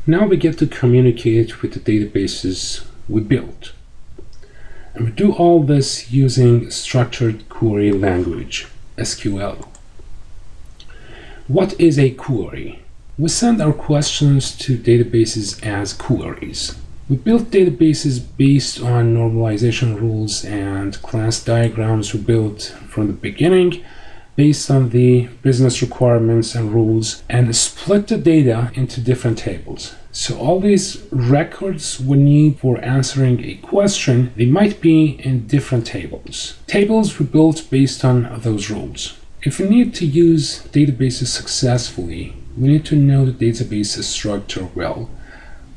Now we get to communicate with the databases we built. And we do all this using structured query language, SQL. What is a query? We send our questions to databases as queries. We built databases based on normalization rules and class diagrams we built from the beginning based on the business requirements and rules, and split the data into different tables. So all these records we need for answering a question, they might be in different tables. Tables we built based on those rules. If we need to use databases successfully, we need to know the database structure well.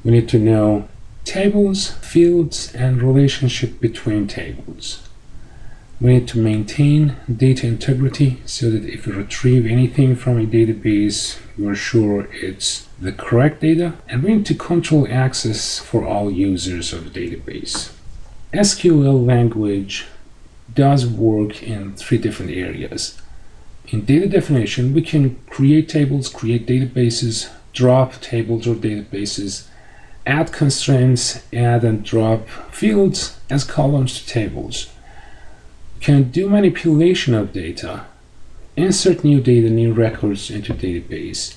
We need to know tables, fields, and relationship between tables. We need to maintain data integrity so that if we retrieve anything from a database, we're sure it's the correct data, and we need to control access for all users of the database. SQL language does work in 3 different areas. In data definition, we can create tables, create databases, drop tables or databases, add constraints, add and drop fields as columns to tables. Can do manipulation of data, insert new data, new records into database,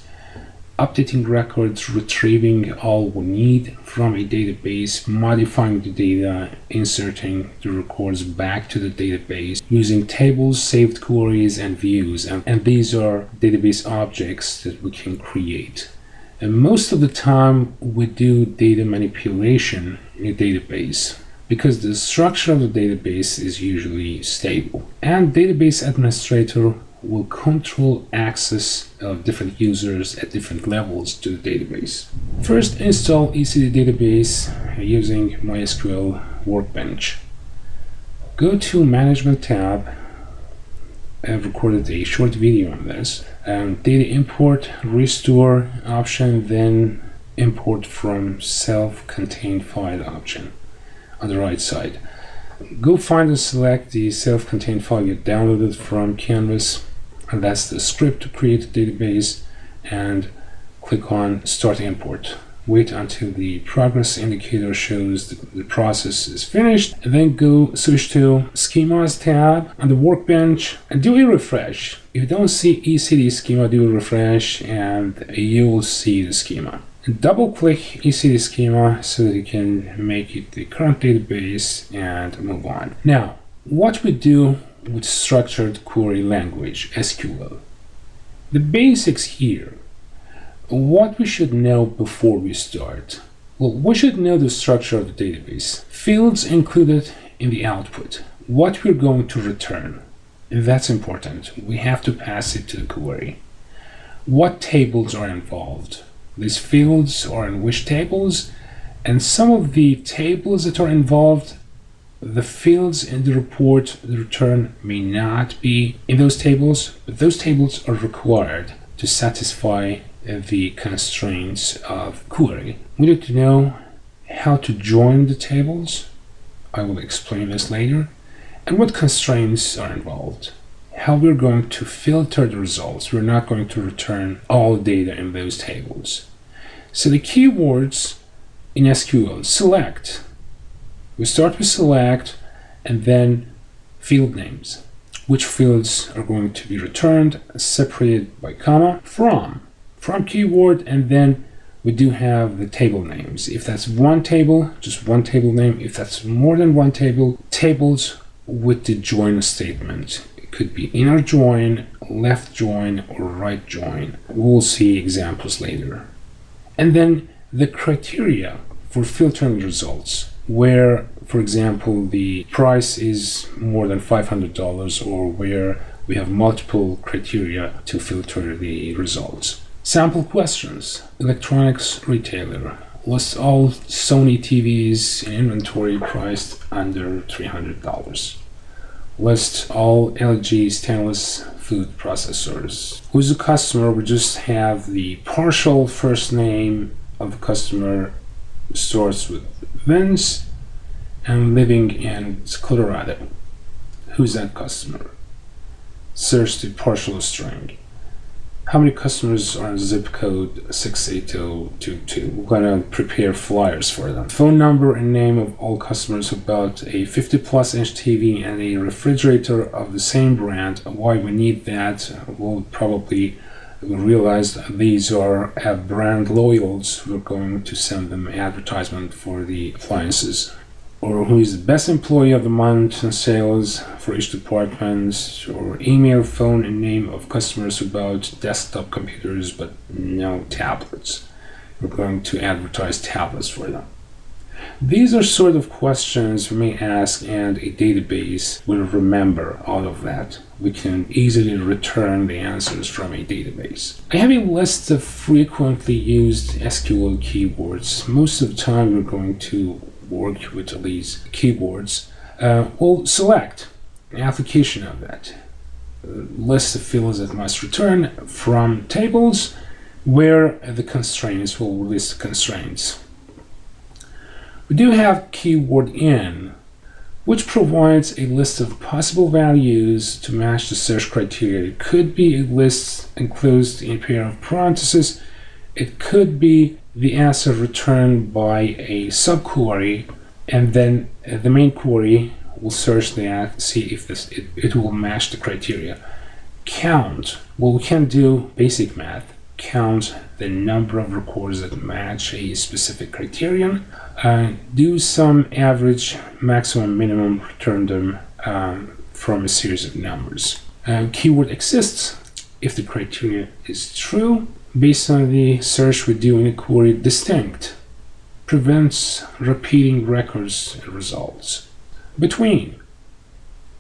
updating records, retrieving all we need from a database, modifying the data, inserting the records back to the database, using tables, saved queries, and views. And these are database objects that we can create. And most of the time we do data manipulation in a database, because the structure of the database is usually stable. And database administrator will control access of different users at different levels to the database. First, install ECD database using MySQL Workbench. Go to Management tab. I've recorded a short video on this. Data import, restore option, then import from self-contained file option. On the right side, go find and select the self-contained file you downloaded from Canvas, and that's the script to create a database, and click on Start Import. Wait until the progress indicator shows the process is finished, and then go switch to Schemas tab on the Workbench and do a refresh. If you don't see ECD schema, do a refresh and you will see the schema. Double-click ECD schema so that you can make it the current database and move on. Now, what we do with structured query language, SQL. The basics here. What we should know before we start. Well, we should know the structure of the database. Fields included in the output. What we're going to return. That's important. We have to pass it to the query. What tables are involved. These fields are in which tables, and some of the tables that are involved, the fields in the report, the return may not be in those tables, but those tables are required to satisfy the constraints of query. We need to know how to join the tables. I will explain this later. And what constraints are involved. How we're going to filter the results. We're not going to return all data in those tables. So the keywords in SQL, select. We start with select and then field names. Which fields are going to be returned, separated by comma, from keyword, and then we do have the table names. If that's one table, just one table name. If that's more than one table, tables with the join statement. Could be inner join, left join, or right join. We'll see examples later. And then the criteria for filtering results, where, for example, the price is more than $500, or where we have multiple criteria to filter the results. Sample questions. Electronics retailer. List all Sony TVs in inventory priced under $300. List all LG stainless food processors. Who's the customer? We just have the partial first name of the customer, starts with Vince and living in Colorado. Who's that customer? Search the partial string. how many customers are in zip code 68022. We're going to prepare flyers for them. Phone number and name of all customers who bought a 50 plus inch TV and a refrigerator of the same brand. Why we need that, we'll probably realize these are brand loyals. We're going to send them advertisement for the appliances. Or who is the best employee of the month in sales for each department, or email, phone, and name of customers who bought desktop computers but no tablets. We're going to advertise tablets for them. These are sort of questions we may ask, and a database will remember all of that. We can easily return the answers from a database. I have a list of frequently used SQL keywords. Most of the time we're going to work with these keywords. We'll select an application of that. List of fields that must return from tables where the constraints will list constraints. We do have keyword in, which provides a list of possible values to match the search criteria. It could be a list enclosed in a pair of parentheses. It could be the answer returned by a subquery, and then the main query will search that, see if it will match the criteria. Count. Well, we can do basic math. Count the number of records that match a specific criterion. Do some average, maximum, minimum, return them from a series of numbers. Keyword exists if the criteria is true. Based on the search we do in a query, distinct prevents repeating records and results. Between,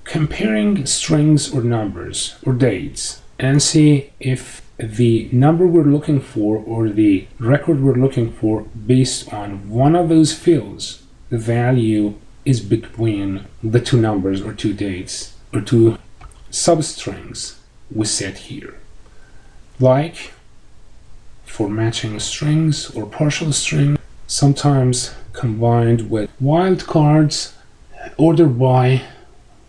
comparing strings or numbers or dates and see if the number we're looking for or the record we're looking for based on one of those fields, the value is between the two numbers or two dates or two substrings we set here. Like for matching strings or partial string, sometimes combined with wildcards, order by,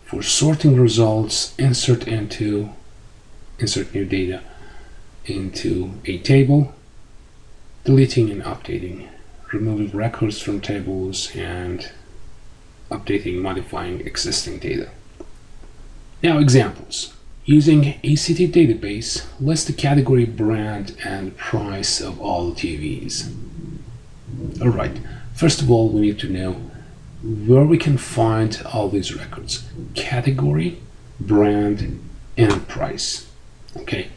for sorting results, insert new data into a table, deleting and updating, removing records from tables, and updating, modifying existing data. Now examples. Using ACT database, list the category, brand, and price of all TVs. Alright, first of all, we need to know where we can find all these records. Category, brand, and price. Okay,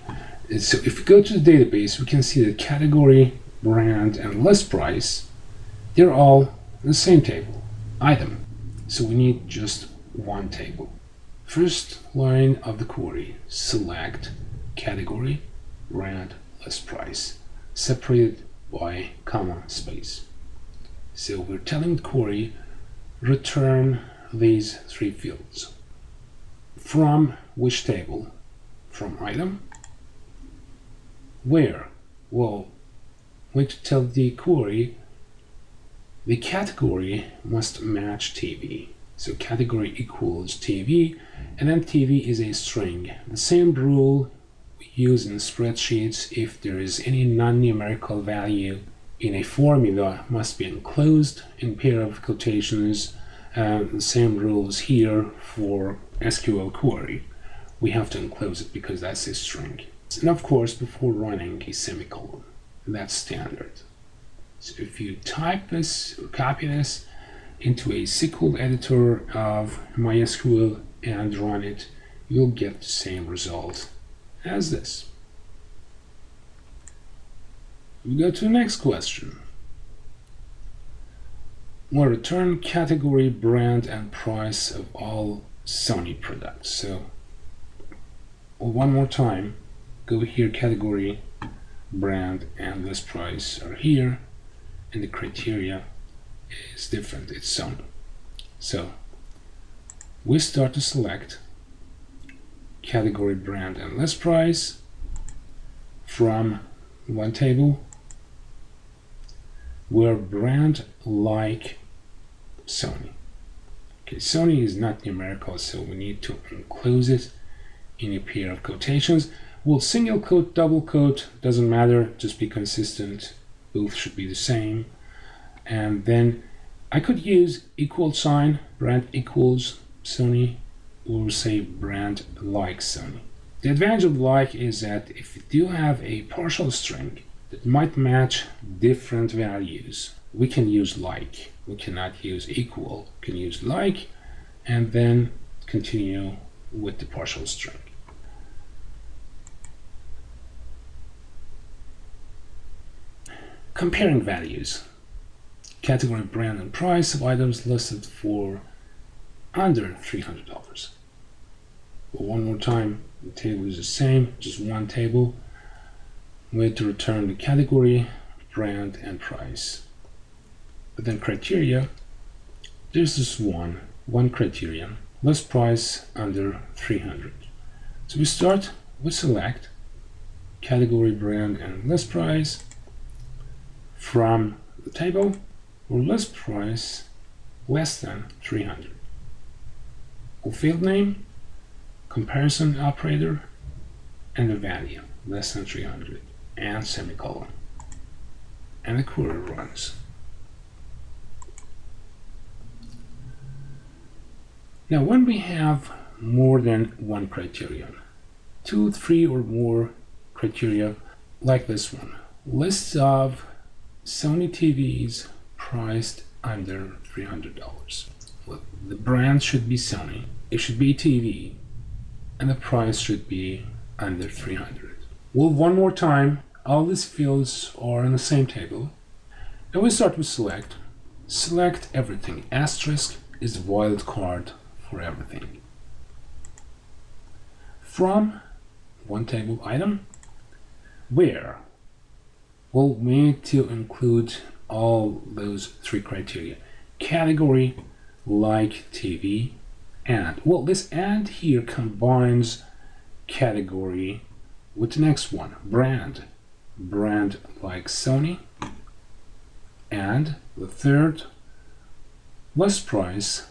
so if we go to the database, we can see the category, brand, and list price, they're all in the same table, item. So we need just one table. First line of the query, select category, brand, list price, separated by comma, space. So we're telling the query, return these three fields. From which table? From item. Where? Well, we need to tell the query the category must match TV. So category equals TV, and then TV is a string. The same rule we use in spreadsheets. If there is any non-numerical value in a formula, must be enclosed in pair of quotations. The same rules here for SQL query. We have to enclose it because that's a string. And of course, before running, a semicolon. That's standard. So if you type this or copy this into a SQL editor of MySQL and run it, you'll get the same result as this. We go to the next question. We'll return category, brand, and price of all Sony products. So one more time, go here, category, brand, and list price are here, and the criteria is different, it's Sony. So we start to select category, brand, and list price from one table where brand like Sony. Okay, Sony is not numerical, so we need to enclose it in a pair of quotations. Well, single quote, double quote, doesn't matter, just be consistent. Both should be the same. And then I could use equal sign, brand equals Sony, or say brand like Sony. The advantage of like is that if you do have a partial string that might match different values, we can use like. We cannot use equal. We can use like and then continue with the partial string. Comparing values. Category, brand, and price of items listed for under $300. One more time, the table is the same, just one table. We have to return the category, brand, and price. But then criteria, there's just one criterion, list price under 300. So we start with select, category, brand, and list price from the table, or list price less than 300. Or field name, comparison operator, and the value less than 300, and semicolon. And the query runs. Now, when we have more than one criterion, 2, 3, or more criteria, like this one, list of Sony TVs priced under $300. Well, the brand should be Sony, it should be TV, and the price should be under 300. Well, one more time, all these fields are in the same table. And we start with select. Select everything. Asterisk is the wildcard for everything. From one table item, where? Well, we need to include all those three criteria. Category, like TV, and. Well, this and here combines category with the next one, brand. Brand like Sony. And the third, list price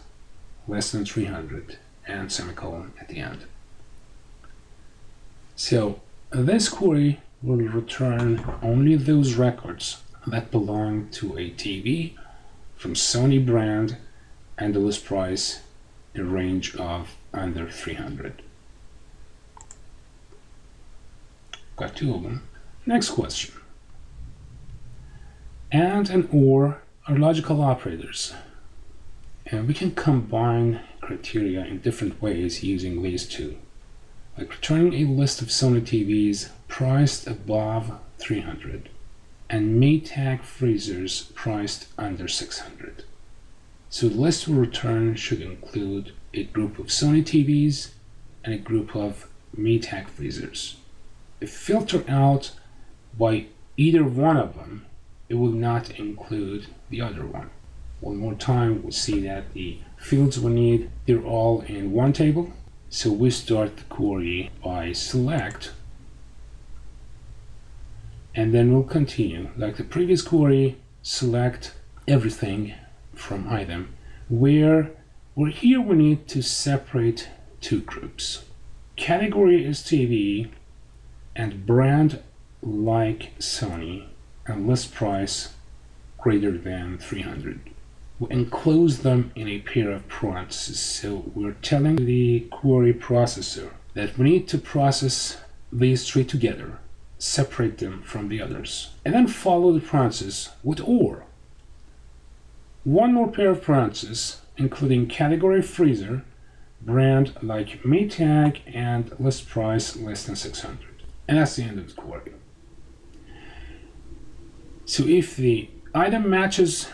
less than 300, and semicolon at the end. So this query will return only those records that belong to a TV from Sony brand and the list price in range of under 300. Got two of them. Next question. And or are logical operators. And we can combine criteria in different ways using these two. Like returning a list of Sony TVs priced above 300 and Maytag freezers priced under 600. So the list we return should include a group of Sony TVs and a group of Maytag freezers. If filter out by either one of them, it will not include the other one. One more time, we'll see that the fields we need, they're all in one table. So we start the query by select, and then we'll continue. Like the previous query, select everything from item, where here we need to separate two groups. Category is TV, and brand like Sony, and list price greater than 300. We enclose them in a pair of parentheses. So we're telling the query processor that we need to process these three together, separate them from the others, and then follow the parentheses with or. One more pair of parentheses, including category freezer, brand like Maytag, and list price less than 600. And that's the end of the query. So if the item matches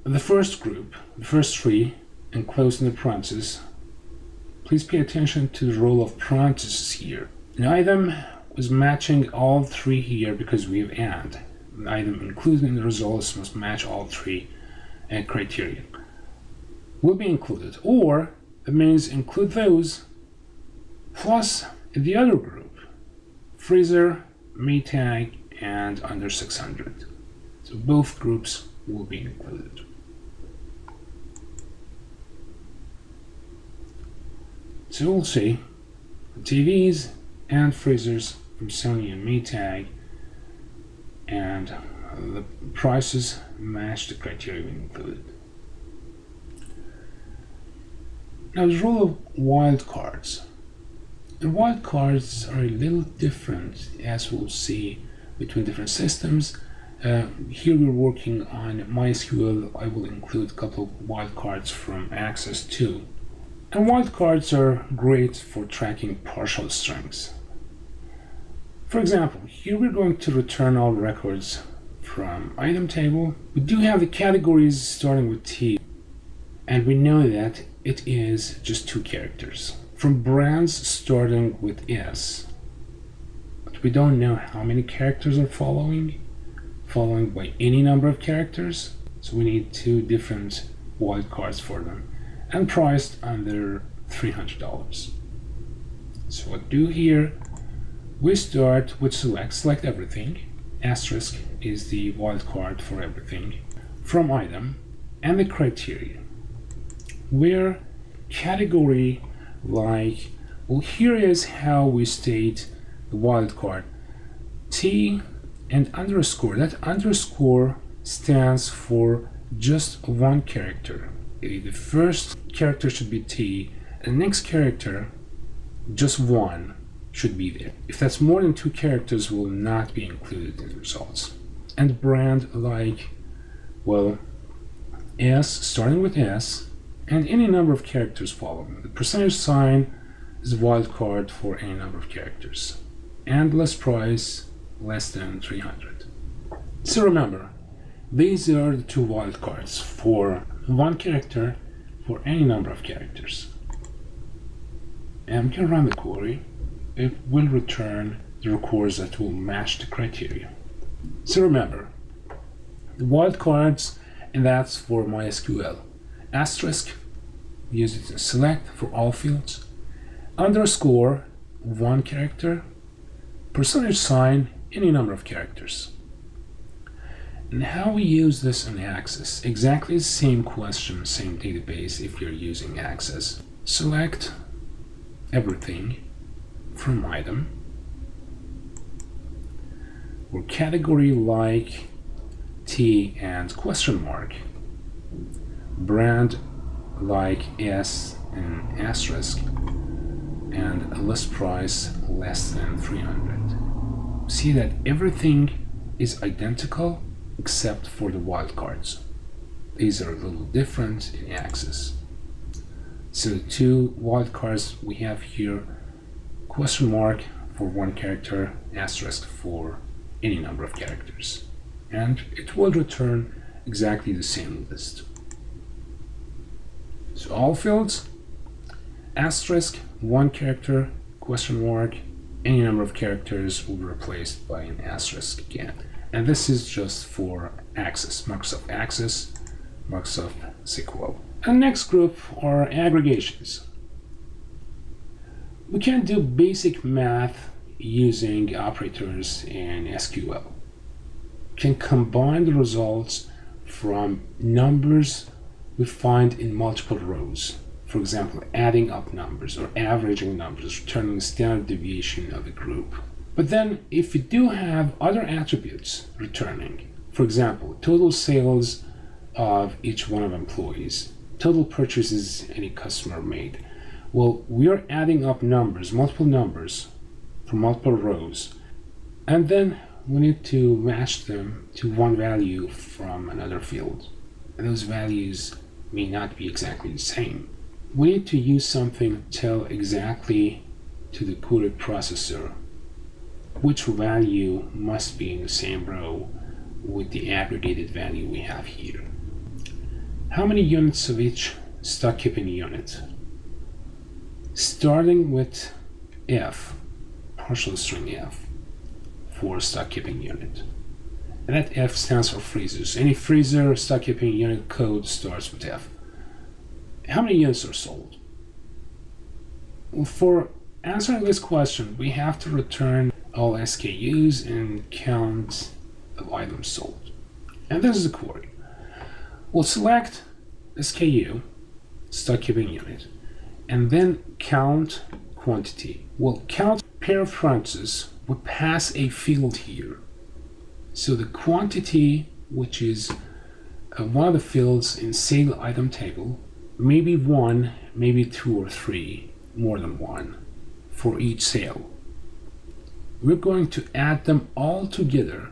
the first group, the first three, enclosed in the parentheses, please pay attention to the role of parentheses here. An item was matching all three here because we have and. An item included in the results must match all three criteria. Will be included, or it means include those plus the other group, freezer, Maytag, and under 600. So both groups will be included. So we'll see TVs and freezers from Sony and Maytag, and the prices match the criteria we included. Now the role of wildcards. And wildcards are a little different, as we'll see, between different systems. Here we're working on MySQL. I will include a couple of wildcards from Access too. And wildcards are great for tracking partial strings. For example, here we're going to return all records from item table. We do have the categories starting with T, and we know that it is just 2 characters. From brands starting with S, but we don't know how many characters are following by any number of characters, so we need 2 different wildcards for them, and priced under $300. So what do here, we start with select everything, asterisk is the wildcard for everything, from item, and the criteria, where category like, well, here is how we state the wildcard, T and underscore. That underscore stands for just 1 character. The first character should be T, and the next character, just 1, should be there. If that's more than 2 characters, will not be included in the results. And brand like, well, S, starting with S, and any number of characters following. The percentage sign is a wildcard for any number of characters. And list price less than 300. So remember, these are the 2 wildcards for 1 character for any number of characters. And we can run the query. It will return the records that will match the criteria. So remember, the wildcards, and that's for MySQL. Asterisk, use it in select for all fields. Underscore, 1 character. Percentage sign, any number of characters. And how we use this in Access, exactly the same question, same database if you're using Access. Select everything from item, or category like T and question mark, brand like S and asterisk, and a list price less than 300. See that everything is identical except for the wildcards. These are a little different in Access. So the 2 wildcards we have here, question mark for 1 character, asterisk for any number of characters. And it will return exactly the same list. So all fields, asterisk, 1 character, question mark, any number of characters will be replaced by an asterisk again. And this is just for Access, Microsoft Access, Microsoft SQL. And next group are aggregations. We can do basic math using operators in SQL. We can combine the results from numbers we find in multiple rows. For example, adding up numbers or averaging numbers, returning the standard deviation of a group. But then if we do have other attributes returning, for example, total sales of each one of employees, total purchases any customer made, well, we are adding up numbers, multiple numbers from multiple rows, and then we need to match them to 1 value from another field. And those values may not be exactly the same. We need to use something to tell exactly to the query processor which value must be in the same row with the aggregated value we have here. How many units of each stock keeping unit? Starting with F, partial string F, for stock keeping unit. And that F stands for freezers. Any freezer stock keeping unit code starts with F. How many units are sold? Well, for answering this question, we have to return all SKUs and count of items sold. And this is the query. We'll select SKU, stock keeping unit, and then count quantity. We'll count pair of parentheses we pass a field here. So the quantity, which is one of the fields in sale item table, maybe one, maybe two or three, more than one, for each sale. We're going to add them all together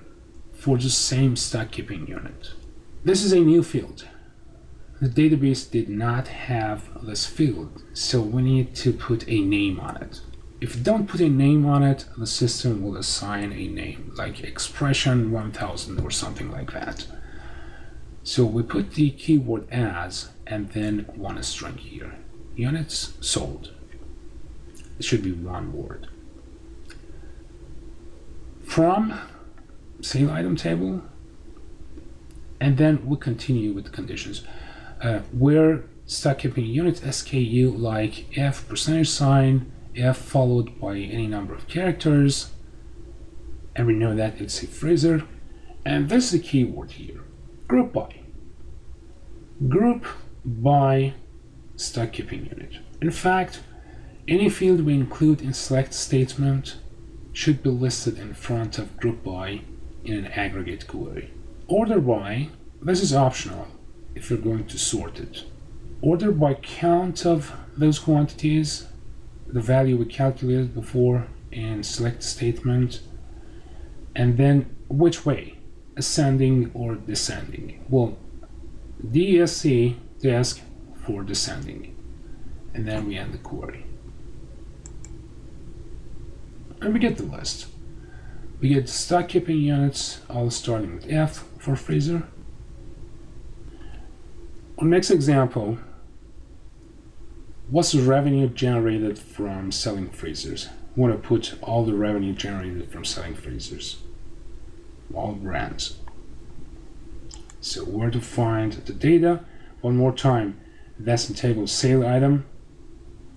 for the same stock keeping unit. This is a new field. The database did not have this field, so we need to put a name on it. If you don't put a name on it, the system will assign a name, like expression 1000 or something like that. So we put the keyword as, and then one string here. Units sold. It should be one word. From sale item table, and then we continue with the conditions. Where stock keeping unit SKU, like F %, F followed by any number of characters, and we know that it's a freezer. And this is the keyword here, group by. Group by stock keeping unit. In fact, any field we include in select statement should be listed in front of group by in an aggregate query. Order by, this is optional if you're going to sort it. Order by count of those quantities, the value we calculated before in select statement, and then which way, ascending or descending. Well, DSC, desk, for descending, and then we end the query. And we get the list. We get stock keeping units, all starting with F for freezer. Our next example, what's the revenue generated from selling freezers? We want to put all the revenue generated from selling freezers, all brands. So where to find the data? One more time, that's in table sale item.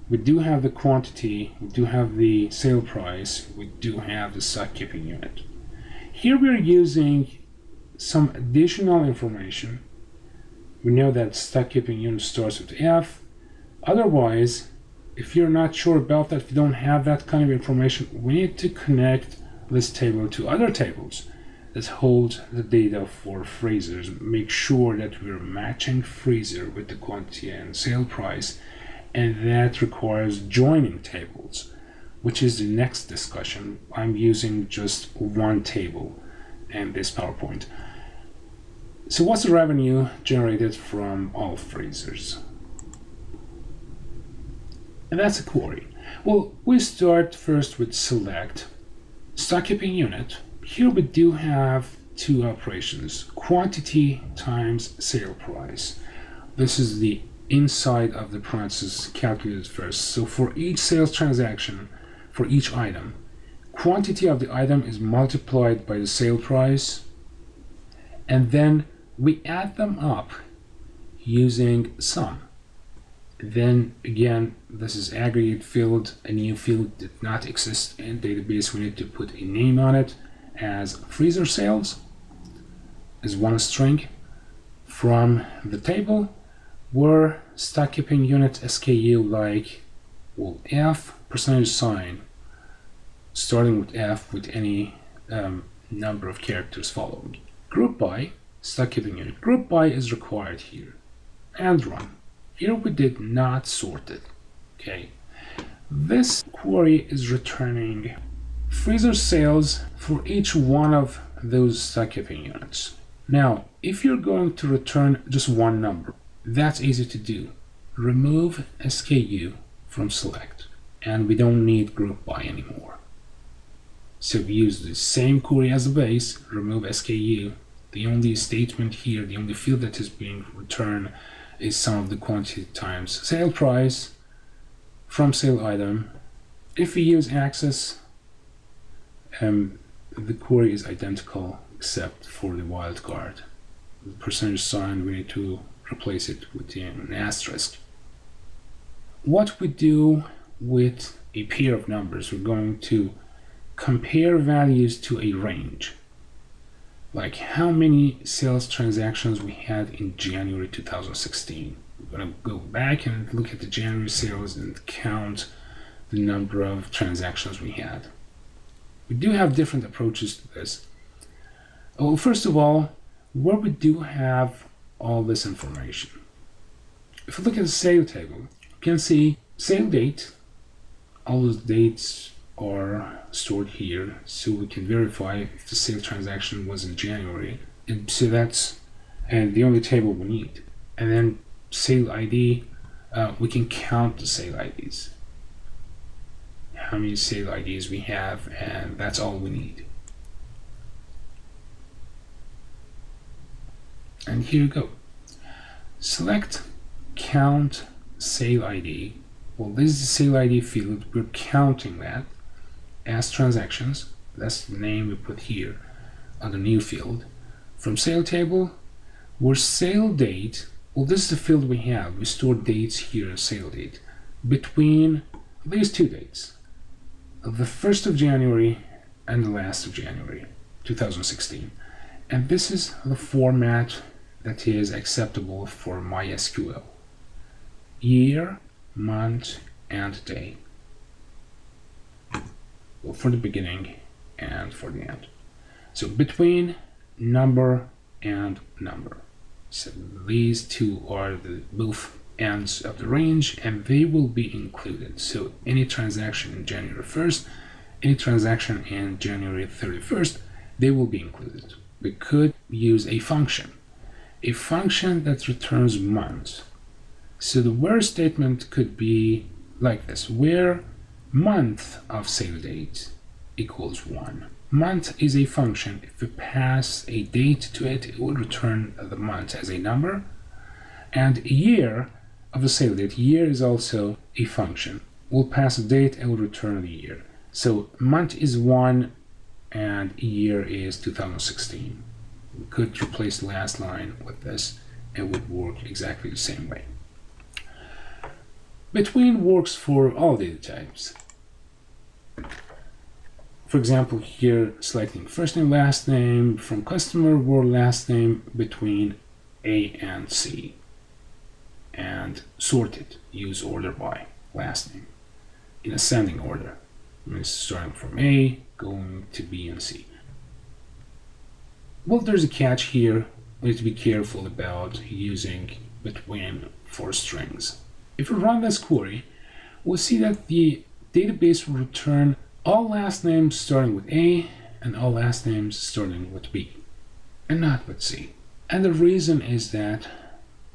We do have the quantity, we do have the sale price, we do have the stock keeping unit. Here we're using some additional information. We know that stock keeping unit starts with F. Otherwise, if you're not sure about that, if you don't have that kind of information, we need to connect this table to other tables that hold the data for freezers. Make sure that we're matching freezer with the quantity and sale price, and that requires joining tables, which is the next discussion. I'm using just one table in this PowerPoint. So what's the revenue generated from all freezers? And that's a query. Well, we start first with select stock keeping unit. Here we do have two operations, quantity times sale price. This is the inside of the parentheses calculated first. So for each sales transaction, for each item, quantity of the item is multiplied by the sale price, and then we add them up using sum. Then again, this is aggregate field. A new field did not exist in database. We need to put a name on it as freezer sales as one string. From the table, where stock keeping unit SKU, like, well, F %, starting with F with any number of characters following. Group by stock keeping unit. Group by is required here, and run. Here we did not sort it. Okay, this query is returning freezer sales for each one of those stock keeping units. Now, if you're going to return just one number, that's easy to do. Remove SKU from select, and we don't need group by anymore. So we use the same query as the base, remove SKU. The only statement here, the only field that is being returned is sum of the quantity times sale price from sale item. If we use access, the query is identical except for the wildcard. The %, we need to replace it with an asterisk. What we do with a pair of numbers, we're going to compare values to a range. Like how many sales transactions we had in January 2016. We're going to go back and look at the January sales and count the number of transactions we had. We do have different approaches to this. Well, first of all, where we do have all this information. If we look at the sale table, you can see sale date. All those dates are stored here, so we can verify if the sale transaction was in January. And so that's the only table we need. And then sale ID, we can count the sale IDs. How many sale IDs we have, and that's all we need. And here you go. Select count sale ID. Well, this is the sale ID field. We're counting that as transactions. That's the name we put here on the new field. From sale table, where sale date, well, this is the field we have. We store dates here as sale date between these two dates, the 1st of January and the last of January 2016. And this is the format that is acceptable for MySQL. Year, month, and day. Well, for the beginning and for the end. So between number and number. So these two are the both ends of the range, and they will be included. So any transaction in January 1st, any transaction in January 31st, they will be included. We could use a function that returns months. So the where statement could be like this, where month of sale date equals 1. Month is a function. If we pass a date to it, it will return the month as a number. And year of the sale date, year is also a function. We'll pass a date, it will return the year. So month is 1 and year is 2016. We could replace the last line with this. It would work exactly the same way. Between works for all data types. For example, here selecting first name, last name from customer, word last name between A and C. And sorted, use order by last name in ascending order. Starting from A, going to B and C. Well, there's a catch here. We need to be careful about using between for strings. If we run this query, we'll see that the database will return all last names starting with A and all last names starting with B, and not with C. And the reason is that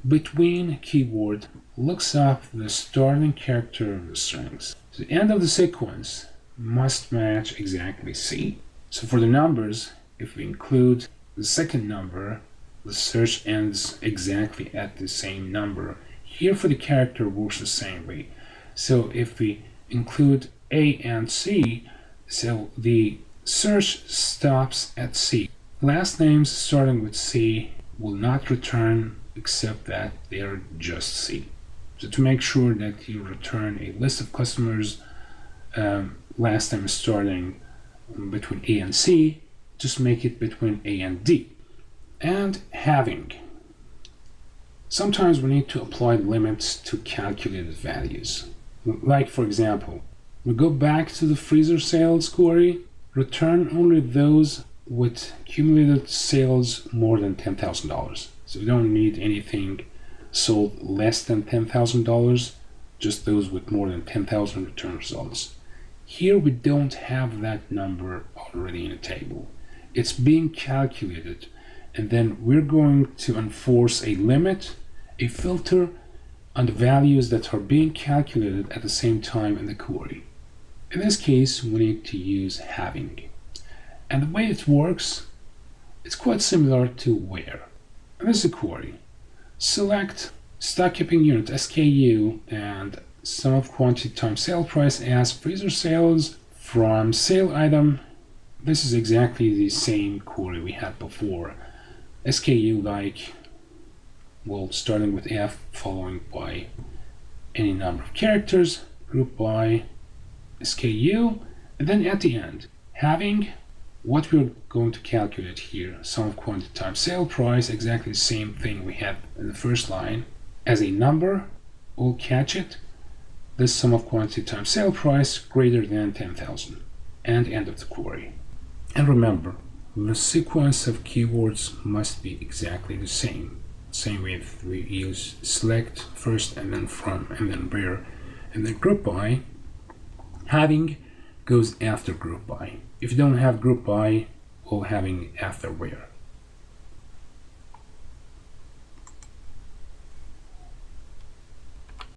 between keyword looks up the starting character of the strings. So the end of the sequence must match exactly C. So for the numbers, if we include the second number, the search ends exactly at the same number. Here for the character works the same way. So if we include A and C, so the search stops at C. Last names starting with C will not return except that they are just C. So to make sure that you return a list of customers, last name starting between A and C, just make it between A and D. And having. Sometimes we need to apply limits to calculated values. Like, for example, we go back to the freezer sales query, return only those with cumulative sales more than $10,000. So we don't need anything sold less than $10,000, just those with more than 10,000 return results. Here we don't have that number already in a table. It's being calculated, and then we're going to enforce a limit, a filter on the values that are being calculated at the same time in the query. In this case, we need to use having. And the way it works, it's quite similar to where. And this is a query. Select stock keeping unit SKU and sum of quantity times sale price as freezer sales from sale item. This is exactly the same query we had before. SKU like, well, starting with F, following by any number of characters, group by SKU, and then at the end, having what we're going to calculate here, sum of quantity times sale price, exactly the same thing we had in the first line. As a number, we'll catch it. This sum of quantity times sale price greater than 10,000. and end of the query. And remember, the sequence of keywords must be exactly the same. Same way if we use select first and then from and then where, and then group by, having goes after group by. If you don't have group by, we'll having after where.